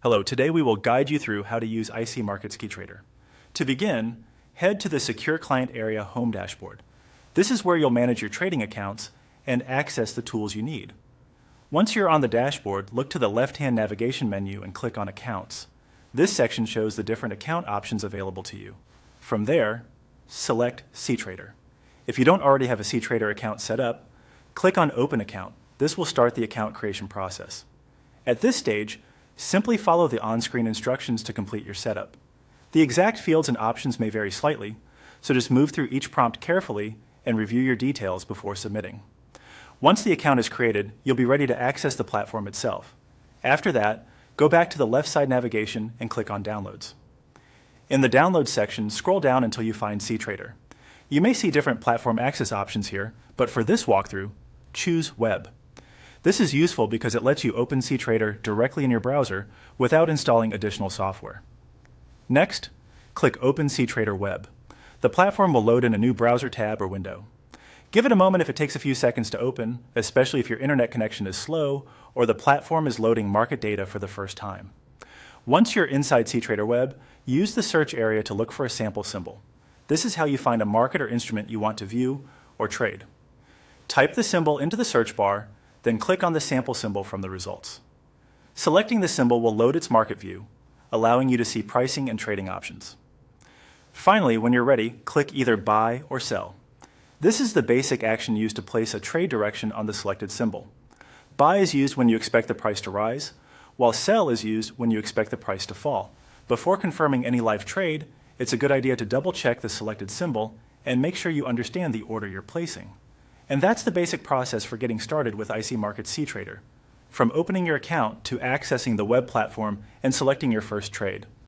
Hello, today we will guide you through how to use IC Markets CTrader. To begin, head to the Secure Client Area Home Dashboard. This is where you'll manage your trading accounts and access the tools you need. Once you're on the dashboard, look to the left-hand navigation menu and click on Accounts. This section shows the different account options available to you. From there, select CTrader. If you don't already have a CTrader account set up, click on Open Account. This will start the account creation process. At this stage, simply follow the on-screen instructions to complete your setup. The exact fields and options may vary slightly, so just move through each prompt carefully and review your details before submitting. Once the account is created, you'll be ready to access the platform itself. After that, go back to the left side navigation and click on Downloads. In the Downloads section, scroll down until you find CTrader. You may see different platform access options here, but for this walkthrough, choose Web. This is useful because it lets you open CTrader directly in your browser without installing additional software. Next, click Open CTrader Web. The platform will load in a new browser tab or window. Give it a moment if it takes a few seconds to open, especially if your internet connection is slow or the platform is loading market data for the first time. Once you're inside CTrader Web, use the search area to look for a sample symbol. This is how you find a market or instrument you want to view or trade. Type the symbol into the search bar, then click on the sample symbol from the results. Selecting the symbol will load its market view, allowing you to see pricing and trading options. Finally, when you're ready, click either Buy or Sell. This is the basic action used to place a trade direction on the selected symbol. Buy is used when you expect the price to rise, while Sell is used when you expect the price to fall. Before confirming any live trade, it's a good idea to double-check the selected symbol and make sure you understand the order you're placing. And that's the basic process for getting started with IC Markets CTrader, from opening your account to accessing the web platform and selecting your first trade.